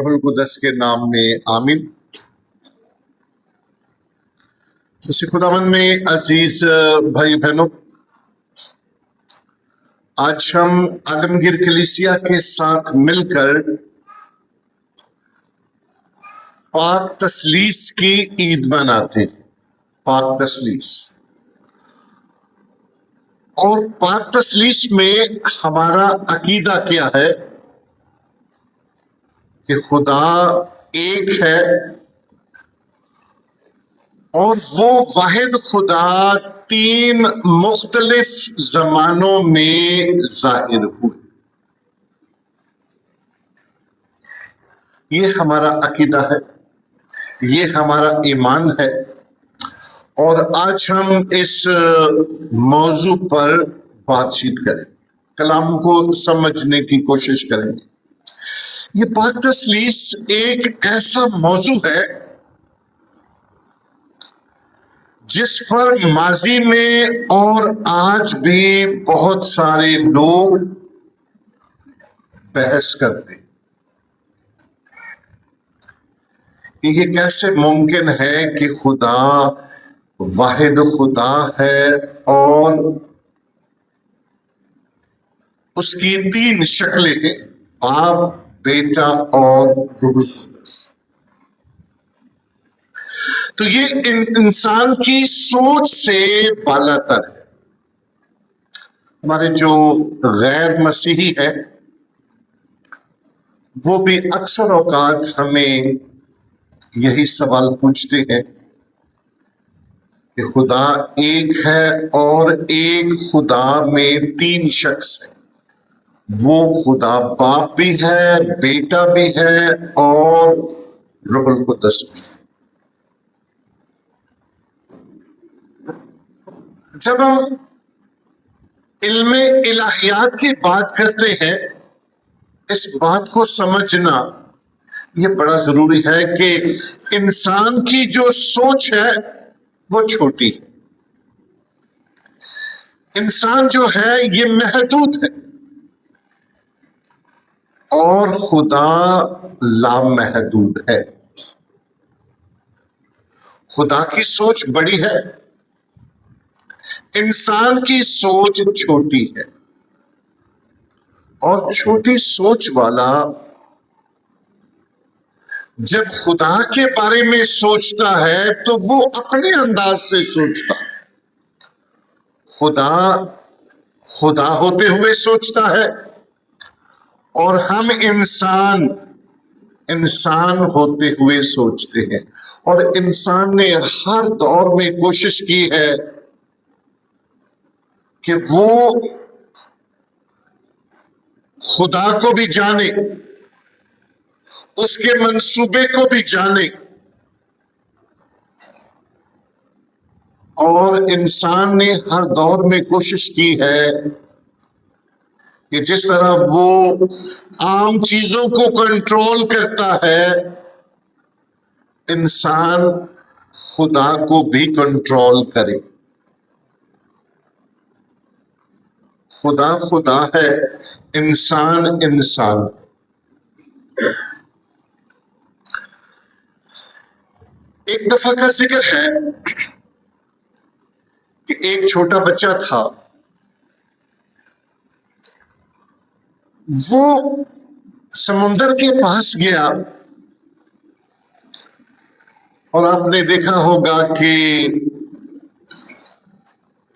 روح القدس کے نام میں آمین۔ اسی خداوند میں عزیز بھائی بہنوں، آج ہم عالمگیر کلیسیا کے ساتھ مل کر پاک تثلیث کی عید مناتے ہیں۔ پاک تثلیث، اور پاک تثلیث میں ہمارا عقیدہ کیا ہے کہ خدا ایک ہے، اور وہ واحد خدا تین مختلف زمانوں میں ظاہر ہوئے۔ یہ ہمارا عقیدہ ہے، یہ ہمارا ایمان ہے، اور آج ہم اس موضوع پر بات چیت کریں، کلام کو سمجھنے کی کوشش کریں گے۔ یہ پاک تثلیث ایک ایسا موضوع ہے جس پر ماضی میں اور آج بھی بہت سارے لوگ بحث کرتے ہیں کہ یہ کیسے ممکن ہے کہ خدا واحد خدا ہے اور اس کی تین شکلیں ہیں، باپ، بیٹا اور روح القدس۔ تو یہ انسان کی سوچ سے بالا تر ہے۔ ہمارے جو غیر مسیحی ہے وہ بھی اکثر اوقات ہمیں یہی سوال پوچھتے ہیں کہ خدا ایک ہے اور ایک خدا میں تین شخص ہے۔ وہ خدا باپ بھی ہے، بیٹا بھی ہے اور روح القدس بھی۔ جب ہم علم الہیات کی بات کرتے ہیں، اس بات کو سمجھنا یہ بڑا ضروری ہے کہ انسان کی جو سوچ ہے وہ چھوٹی ہے۔ انسان جو ہے یہ محدود ہے، اور خدا لامحدود ہے۔ خدا کی سوچ بڑی ہے، انسان کی سوچ چھوٹی ہے، اور چھوٹی سوچ والا جب خدا کے بارے میں سوچتا ہے تو وہ اپنے انداز سے سوچتا ہے۔ خدا ہوتے ہوئے سوچتا ہے، اور ہم انسان ہوتے ہوئے سوچتے ہیں۔ اور انسان نے ہر دور میں کوشش کی ہے کہ وہ خدا کو بھی جانے، اس کے منصوبے کو بھی جانے، اور انسان نے ہر دور میں کوشش کی ہے کہ جس طرح وہ عام چیزوں کو کنٹرول کرتا ہے، انسان خدا کو بھی کنٹرول کرے۔ خدا ہے، انسان انسان۔ ایک دفعہ کا ذکر ہے کہ ایک چھوٹا بچہ تھا، وہ سمندر کے پاس گیا، اور آپ نے دیکھا ہوگا کہ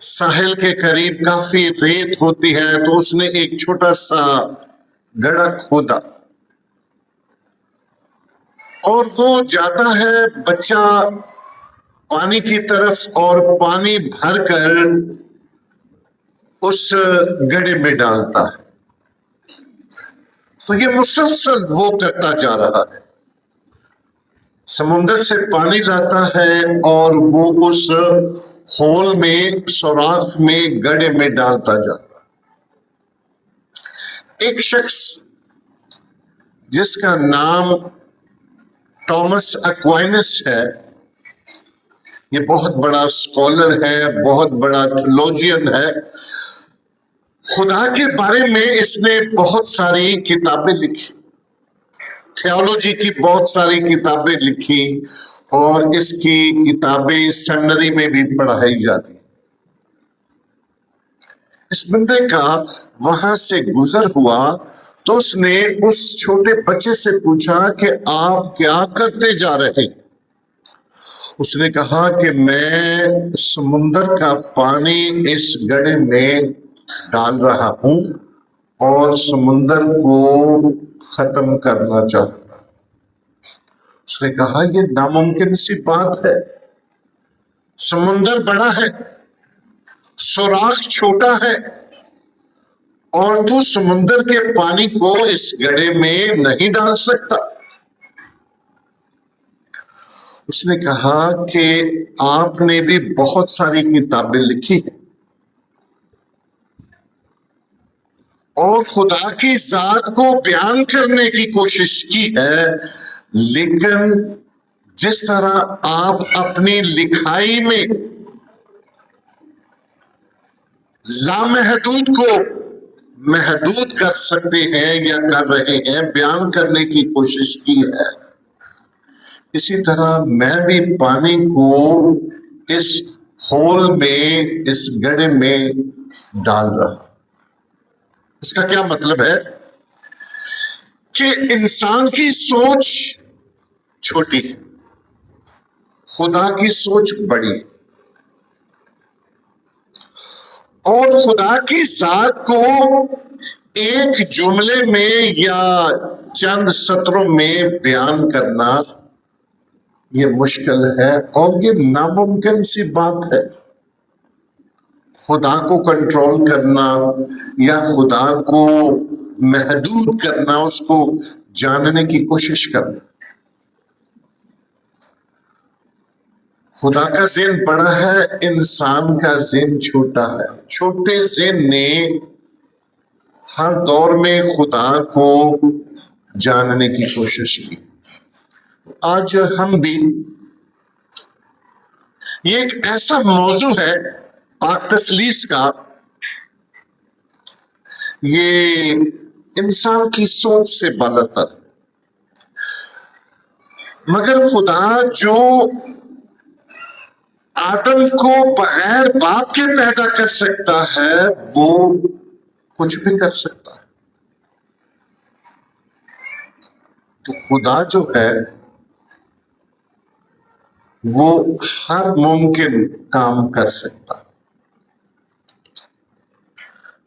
ساحل کے قریب کافی ریت ہوتی ہے، تو اس نے ایک چھوٹا سا گڑھا کھودا، اور وہ جاتا ہے بچہ پانی کی طرف، اور پانی بھر کر اس گڑھے میں ڈالتا ہے۔ تو یہ مسلسل وہ کرتا جا رہا ہے، سمندر سے پانی لاتا ہے اور وہ اس ہول میں، سوراخ میں، گڑھے میں ڈالتا جاتا ہے۔ ایک شخص جس کا نام ٹامس ایکوائنس ہے، یہ بہت بڑا اسکالر ہے، بہت بڑا تھیولوجین ہے، خدا کے بارے میں اس نے بہت ساری کتابیں لکھی، تھیولوجی کی بہت ساری کتابیں لکھی اور اس کی کتابیں سیمنری میں بھی پڑھائی جاتی. اس بندے کا وہاں سے گزر ہوا تو اس نے اس چھوٹے بچے سے پوچھا کہ آپ کیا کرتے جا رہے؟ اس نے کہا کہ میں سمندر کا پانی اس گڑھے میں ڈال رہا ہوں اور سمندر کو ختم کرنا چاہتا. اس نے کہا یہ ناممکن سی بات ہے. سمندر بڑا ہے، سوراخ چھوٹا ہے، اور تو سمندر کے پانی کو اس گڑھے میں نہیں ڈال سکتا. اس نے کہا کہ آپ نے بھی بہت ساری کتابیں لکھی ہیں اور خدا کی ذات کو بیان کرنے کی کوشش کی ہے، لیکن جس طرح آپ اپنی لکھائی میں لامحدود کو محدود کر سکتے ہیں یا کر رہے ہیں، بیان کرنے کی کوشش کی ہے، اسی طرح میں بھی پانی کو اس ہول میں، اس گڑھے میں ڈال رہا. اس کا کیا مطلب ہے؟ کہ انسان کی سوچ چھوٹی ہے، خدا کی سوچ بڑی، اور خدا کی ذات کو ایک جملے میں یا چند سطروں میں بیان کرنا یہ مشکل ہے اور یہ ناممکن سی بات ہے. خدا کو کنٹرول کرنا یا خدا کو محدود کرنا، اس کو جاننے کی کوشش کرنا. خدا کا ذہن بڑا ہے، انسان کا ذہن چھوٹا ہے. چھوٹے ذہن نے ہر دور میں خدا کو جاننے کی کوشش کی. آج ہم بھی، یہ ایک ایسا موضوع ہے پاک تثلیث کا، یہ انسان کی سوچ سے بالاتر، مگر خدا جو آدم کو بغیر باپ کے پیدا کر سکتا ہے وہ کچھ بھی کر سکتا ہے. تو خدا جو ہے وہ ہر ممکن کام کر سکتا.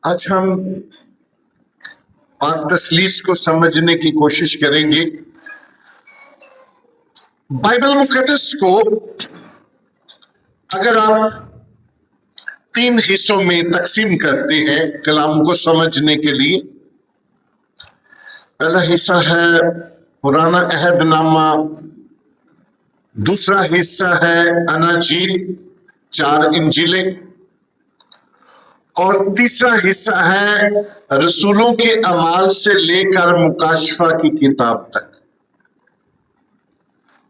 آج ہم پاک تثلیث کو سمجھنے کی کوشش کریں گے. بائبل مقدس کو اگر آپ 3 حصوں میں تقسیم کرتے ہیں کلام کو سمجھنے کے لیے، پہلا حصہ ہے پرانا عہد نامہ، دوسرا حصہ ہے اناجیل 4 انجیلیں، اور تیسرا حصہ ہے رسولوں کے اعمال سے لے کر مکاشفہ کی کتاب تک.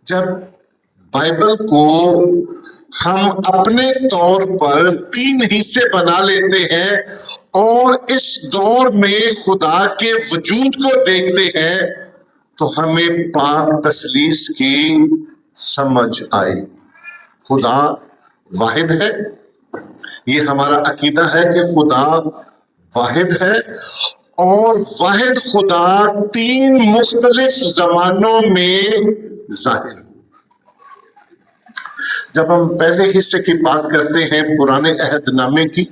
جب بائبل کو ہم اپنے طور پر 3 حصے بنا لیتے ہیں اور اس دور میں خدا کے وجود کو دیکھتے ہیں تو ہمیں پاک تثلیث کی سمجھ آئے. خدا واحد ہے، یہ ہمارا عقیدہ ہے کہ خدا واحد ہے، اور واحد خدا 3 مختلف زمانوں میں ظاہر. جب ہم پہلے حصے کی بات کرتے ہیں پرانے عہد نامے کی،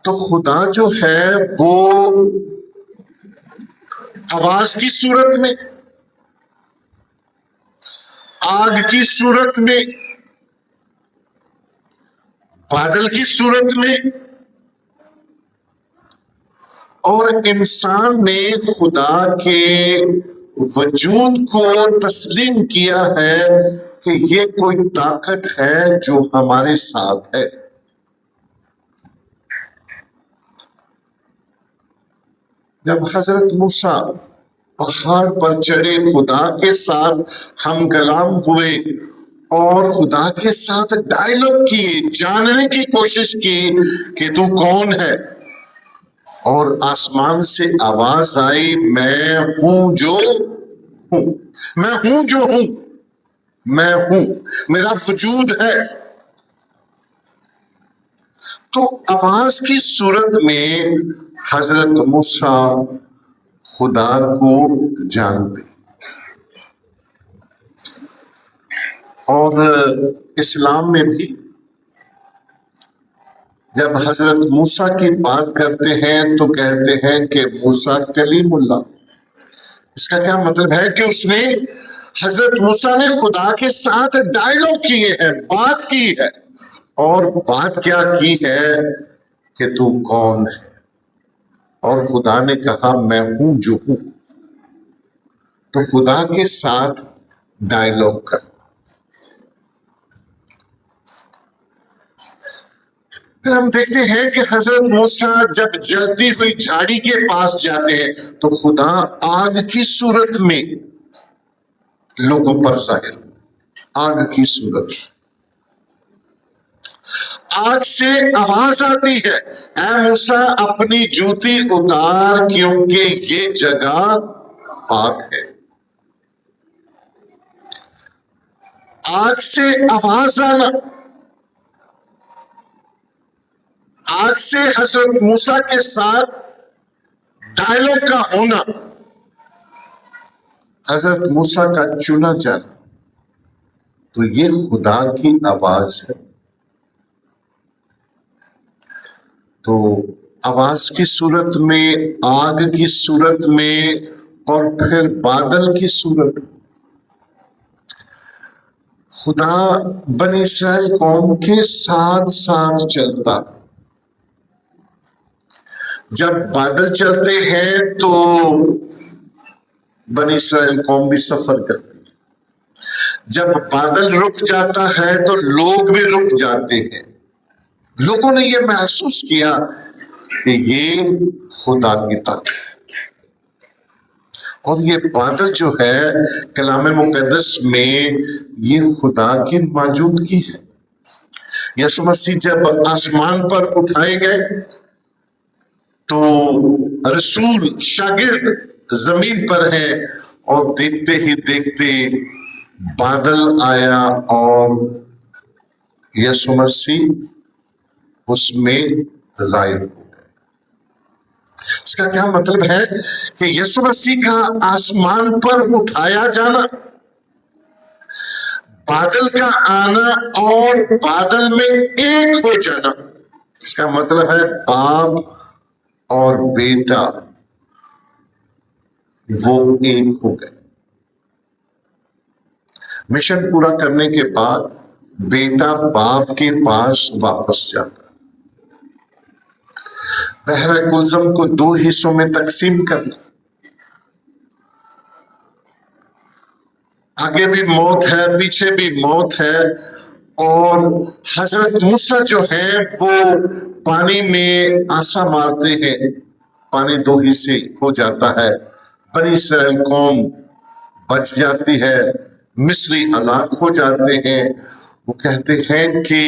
تو خدا جو ہے وہ آواز کی صورت میں، آگ کی صورت میں، بادل کی صورت میں، اور انسان نے خدا کے وجود کو تسلیم کیا ہے کہ یہ کوئی طاقت ہے جو ہمارے ساتھ ہے. جب حضرت موسیٰ پہاڑ پر چڑھے، خدا کے ساتھ ہم کلام ہوئے اور خدا کے ساتھ ڈائیلاگ کیے، جاننے کی کوشش کی کہ تو کون ہے، اور آسمان سے آواز آئی میں ہوں جو ہوں، میں ہوں جو ہوں، میں ہوں، میرا وجود ہے۔ تو آواز کی صورت میں حضرت موسیٰ خدا کو جانتے، اور اسلام میں بھی جب حضرت موسیٰ کی بات کرتے ہیں تو کہتے ہیں کہ موسیٰ کلیم اللہ۔ اس کا کیا مطلب ہے کہ اس نے، حضرت موسیٰ نے خدا کے ساتھ ڈائیلاگ کیے ہیں، بات کی ہے، اور بات کیا کی ہے کہ تو کون ہے، اور خدا نے کہا میں ہوں جو ہوں۔ تو خدا کے ساتھ ڈائیلاگ کر۔ پھر ہم دیکھتے ہیں کہ حضرت موسیٰ جب جلتی ہوئی جھاڑی کے پاس جاتے ہیں تو خدا آگ کی صورت میں لوگوں پر ظاہر، آگ کی صورت، آگ سے آواز آتی ہے اے موسیٰ اپنی جوتی اتار کیونکہ یہ جگہ پاک ہے۔ آگ سے آواز آنا، آگ سے حضرت موسیٰ کے ساتھ ڈائیلاگ کا ہونا، حضرت موسیٰ کا چنا جانا، تو یہ خدا کی آواز ہے۔ تو آواز کی صورت میں، آگ کی صورت میں، اور پھر بادل کی صورت، خدا بنی اسرائیل قوم کے ساتھ ساتھ چلتا۔ جب بادل چلتے ہیں تو بنی اسرائیل قوم بھی سفر کرتی، جب بادل رک جاتا ہے تو لوگ بھی رک جاتے ہیں۔ لوگوں نے یہ محسوس کیا کہ یہ خدا کی طاقت ہے، اور یہ بادل جو ہے کلام مقدس میں یہ خدا کی موجودگی ہے۔ یسوع مسیح جب آسمان پر اٹھائے گئے تو رسول شاگرد زمین پر ہے، اور دیکھتے ہی دیکھتے بادل آیا اور یسوع مسیح اس میں غائب ہو گئے۔ اس کا کیا مطلب ہے کہ یسوع مسیح کا آسمان پر اٹھایا جانا، بادل کا آنا اور بادل میں ایک ہو جانا، اس کا مطلب ہے باپ اور بیٹا وہ ایک ہو گئے۔ مشن پورا کرنے کے بعد بیٹا باپ کے پاس واپس جاتا، بحر کلزم کو 2 حصوں میں تقسیم کرنا، آگے بھی موت ہے پیچھے بھی موت ہے، اور حضرت موسیٰ جو ہے وہ پانی میں آسا مارتے ہیں، پانی 2 حصے ہو جاتا ہے، بنی اسرائیل قوم بچ جاتی ہے، مصری ہلاک ہو جاتے ہیں۔ وہ کہتے ہیں کہ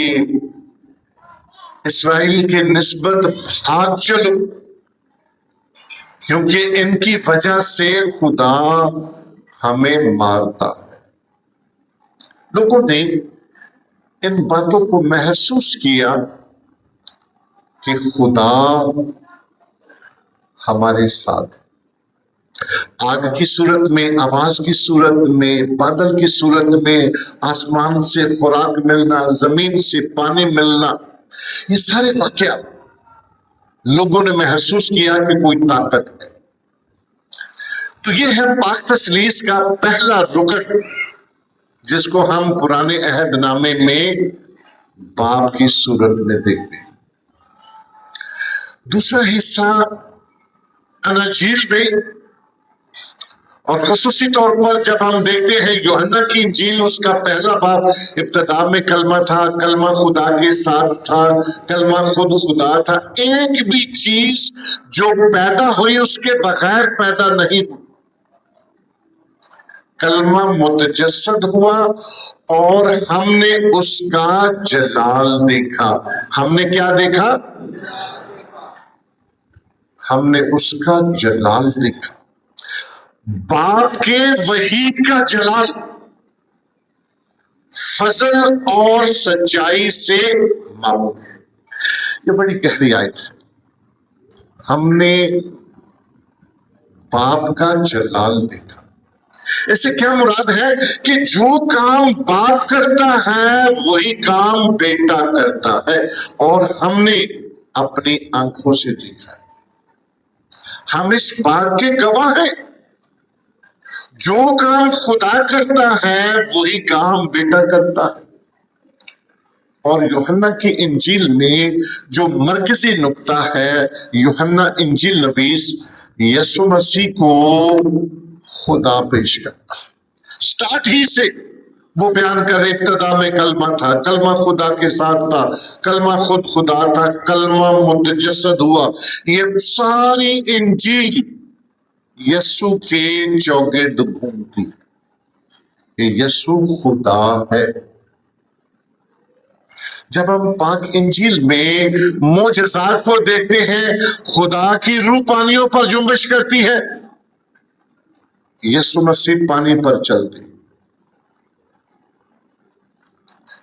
اسرائیل کے نسبت بھاگ چلو، کیونکہ ان کی وجہ سے خدا ہمیں مارتا ہے۔ لوگوں نے ان باتوں کو محسوس کیا کہ خدا ہمارے ساتھ، آگ کی صورت میں، آواز کی صورت میں، بادل کی صورت میں، آسمان سے خوراک ملنا، زمین سے پانی ملنا، یہ سارے واقعات لوگوں نے محسوس کیا کہ کوئی طاقت ہے۔ تو یہ ہے پاک تثلیث کا پہلا رکن، جس کو ہم پرانے عہد نامے میں باپ کی صورت میں دیکھتے ہیں۔ دوسرا حصہ اناجیل میں، اور خصوصی طور پر جب ہم دیکھتے ہیں یوحنا کی انجیل، اس کا پہلا باب، ابتدا میں کلمہ تھا، کلمہ خدا کے ساتھ تھا، کلمہ خود خدا تھا، ایک بھی چیز جو پیدا ہوئی اس کے بغیر پیدا نہیں ہوئی۔ کلمہ متجسد ہوا اور ہم نے اس کا جلال دیکھا۔ ہم نے کیا دیکھا؟ ہم نے اس کا جلال دیکھا، باپ کے وحید کا جلال، فضل اور سچائی سے معمور ہے۔ یہ بڑی گہری آیت ہے۔ ہم نے باپ کا جلال دیکھا۔ اس سے کیا مراد ہے کہ جو کام باپ کرتا ہے وہی کام بیٹا کرتا ہے، اور ہم نے اپنی آنکھوں سے دیکھا ہے۔ ہم اس بات کے گواہ ہیں، جو کام خدا کرتا ہے وہی کام بیٹا کرتا ہے۔ اور یوحنا کی انجیل میں جو مرکزی نقطہ ہے، یوحنا انجیل نویس یسوع مسیح کو خدا پیش کرتا ہے۔ سٹارٹ ہی سے وہ بیان کر رہے، ابتدا میں کلمہ تھا، کلمہ خدا کے ساتھ تھا، کلمہ خود خدا تھا، کلمہ متجسد ہوا۔ یہ ساری انجیل یسوع کے چوگرد گھومتی کہ یسوع خدا ہے۔ جب ہم پاک انجیل میں معجزات کو دیکھتے ہیں، خدا کی روح پانیوں پر جنبش کرتی ہے، یسوع مسیح پانی پر چلتے،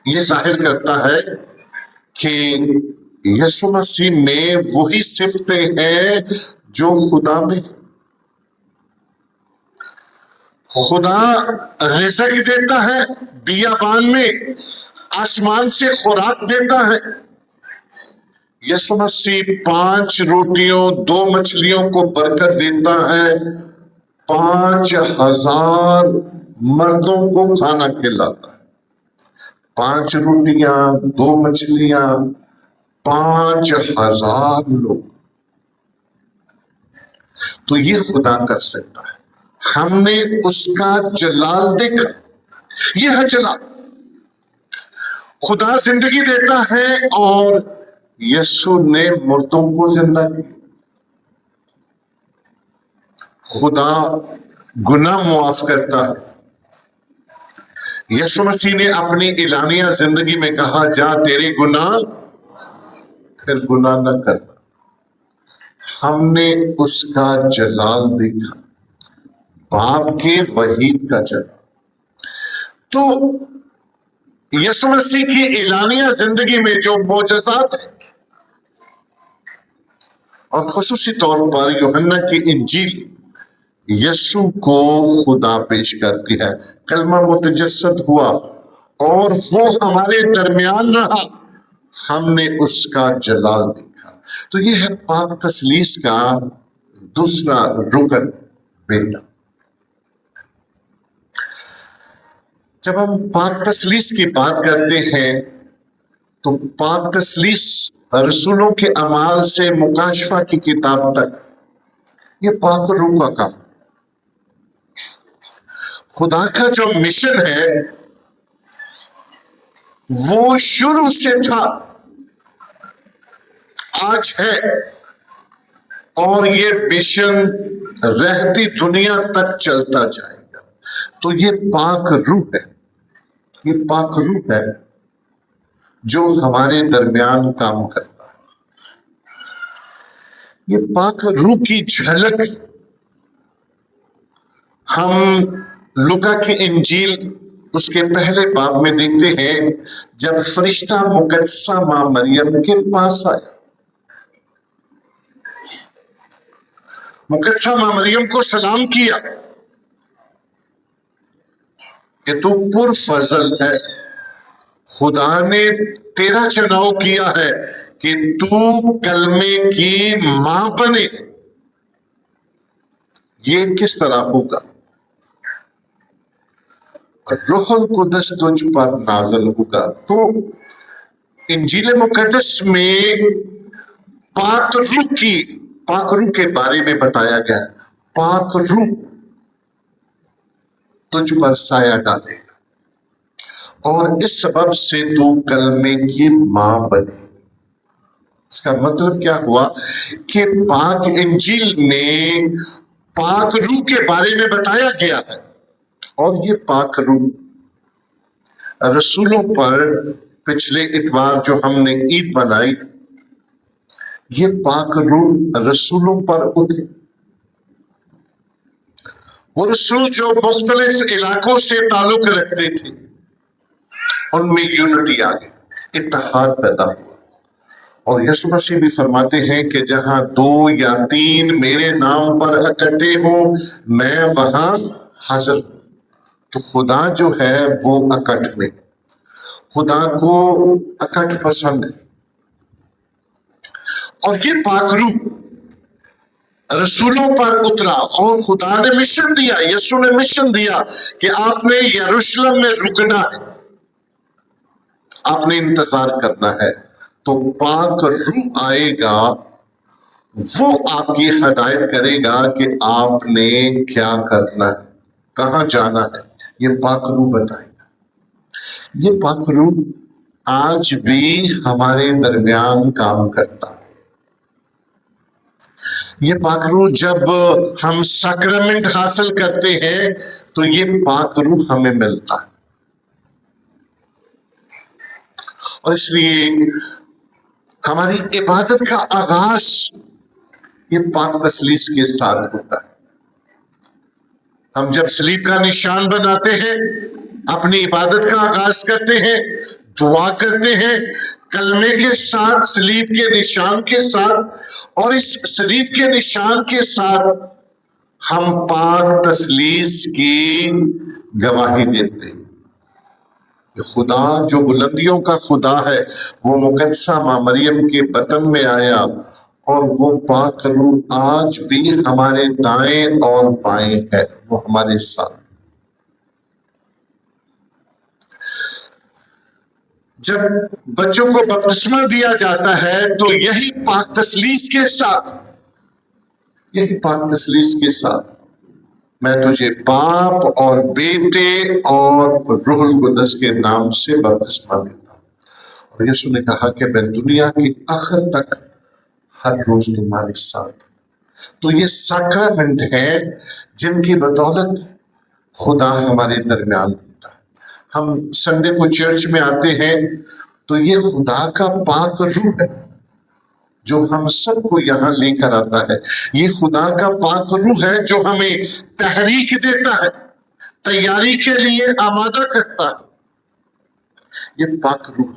یہ ظاہر کرتا ہے کہ یسوع مسیح میں وہی صفتیں ہیں جو خدا میں۔ خدا رزق دیتا ہے، بیابان میں آسمان سے خوراک دیتا ہے۔ یسوع مسیح 5 روٹیوں 2 مچھلیوں کو برکت دیتا ہے، 5000 مردوں کو کھانا کھلاتا ہے۔ 5 روٹیاں 2 مچھلیاں، 5000 لوگ۔ تو یہ خدا کر سکتا ہے۔ ہم نے اس کا جلال دیکھا، یہ ہے جلال۔ خدا زندگی دیتا ہے اور یسوع نے مردوں کو زندہ کیا۔ خدا گناہ معاف کرتا ہے۔ یسوع مسیح نے اپنی اعلانیہ زندگی میں کہا، جا تیرے گناہ، پھر گناہ نہ کرنا۔ ہم نے اس کا جلال دیکھا، باپ کے وحید کا جلال۔ تو یسوع مسیح کی اعلانیہ زندگی میں جو معجزات ہیں، اور خصوصی طور پر یوحنا کی انجیل یسوع کو خدا پیش کرتی ہے۔ کلمہ متجسد ہوا اور وہ ہمارے درمیان رہا، ہم نے اس کا جلال دیکھا۔ تو یہ ہے پاک تثلیث کا دوسرا رکن، بیٹا۔ جب ہم پاک تثلیث کی بات کرتے ہیں تو پاک تثلیث رسولوں کے اعمال سے مکاشفہ کی کتاب تک، یہ پاک روح کا کام۔ خدا کا جو مشن ہے وہ شروع سے تھا، آج ہے، اور یہ مشن رہتی دنیا تک چلتا جائے گا۔ تو یہ پاک روح ہے، یہ پاک روح ہے جو ہمارے درمیان کام کرتا ہے۔ یہ پاک روح کی جھلک ہم لوکا کی انجیل اس کے پہلے باب میں دیکھتے ہیں، جب فرشتہ مقدسہ ماں مریم کے پاس آیا۔ مقدسہ ماں مریم کو سلام کیا کہ تو پر فضل ہے، خدا نے تیرا چناؤ کیا ہے کہ تو کلمے کی ماں بنے۔ یہ کس طرح ہوگا؟ روح القدس تجھ پر نازل ہوگا۔ تو انجیل مقدس میں پاک روح کے بارے میں بتایا گیا، پاک روح تجھ پر سایہ ڈالے اور اس سبب سے تو کلمے کی ماں بنی۔ اس کا مطلب کیا ہوا کہ پاک انجیل میں پاک روح کے بارے میں بتایا گیا ہے، اور یہ پاک روح رسولوں پر پچھلے اتوار جو ہم نے عید منائی، یہ پاک روح رسولوں پر اترے. وہ رسول جو مختلف علاقوں سے تعلق رکھتے تھے ان میں یونٹی آ گئی, اتحاد پیدا ہوا. اور یسوع مسیح بھی فرماتے ہیں کہ جہاں 2 یا 3 میرے نام پر اکٹھے ہوں میں وہاں حاضر ہوں. تو خدا جو ہے وہ اکٹ میں, خدا کو اکٹ پسند ہے. اور یہ پاک روح رسولوں پر اترا اور خدا نے مشن دیا, یسوع نے مشن دیا کہ آپ نے یروشلم میں رکنا ہے, آپ نے انتظار کرنا ہے. تو پاک روح آئے گا, وہ آپ کی ہدایت کرے گا کہ آپ نے کیا کرنا ہے, کہاں جانا ہے. یہ پاک روح بتائے گا. یہ پاک روح آج بھی ہمارے درمیان کام کرتا ہے. یہ پاک روح جب ہم سیکرمنٹ حاصل کرتے ہیں تو یہ پاک روح ہمیں ملتا ہے. اور اس لیے ہماری عبادت کا آغاز یہ پاک تسلیس کے ساتھ ہوتا ہے. ہم جب صلیب کا نشان بناتے ہیں, اپنی عبادت کا آغاز کرتے ہیں, دعا کرتے ہیں کلمے کے ساتھ, صلیب کے نشان کے ساتھ, اور اس صلیب کے نشان کے ساتھ ہم پاک تسلیس کی گواہی دیتے ہیں. خدا جو بلندیوں کا خدا ہے وہ مقدسہ ماں مریم کے بطن میں آیا, اور وہ پاک روح آج بھی ہمارے دائیں اور بائیں ہے, وہ ہمارے ساتھ. جب بچوں کو بپتسمہ دیا جاتا ہے تو یہی پاک تسلیس کے ساتھ, یہی پاک تسلیس کے ساتھ میں تجھے باپ اور بیٹے اور روح القدس کے نام سے بپتسمہ دیتا ہوں. اور یسوع نے کہا کہ میں دنیا کے آخر تک ہر روز تمہارے ساتھ. تو یہ سیکرمنٹ ہے جن کی بدولت خدا ہمارے درمیان ہوتا ہے. ہم سنڈے کو چرچ میں آتے ہیں تو یہ خدا کا پاک روح ہے جو ہم سب کو یہاں لے کر آتا ہے. یہ خدا کا پاک روح ہے جو ہمیں تحریک دیتا ہے, تیاری کے لیے آمادہ کرتا ہے. یہ پاک روح.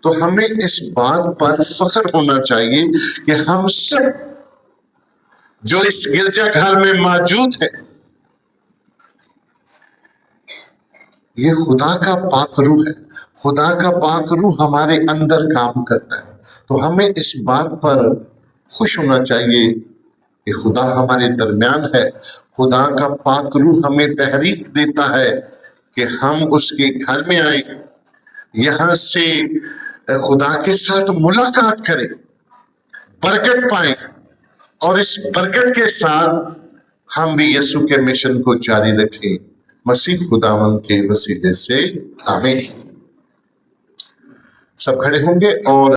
تو ہمیں اس بات پر فخر ہونا چاہیے کہ ہم سب جو اس گرجا گھر میں موجود ہیں یہ خدا کا پاک روح ہے. خدا کا پاک روح ہمارے اندر کام کرتا ہے. تو ہمیں اس بات پر خوش ہونا چاہیے کہ خدا ہمارے درمیان ہے. خدا کا پاک روح ہمیں تحریک دیتا ہے کہ ہم اس کے گھر میں آئیں, یہاں سے خدا کے ساتھ ملاقات کریں, برکت پائیں, اور اس برکت کے ساتھ ہم بھی یسوع کے مشن کو جاری رکھیں. مسیح خداوند کے وسیلے سے آمین. سب کھڑے ہوں گے اور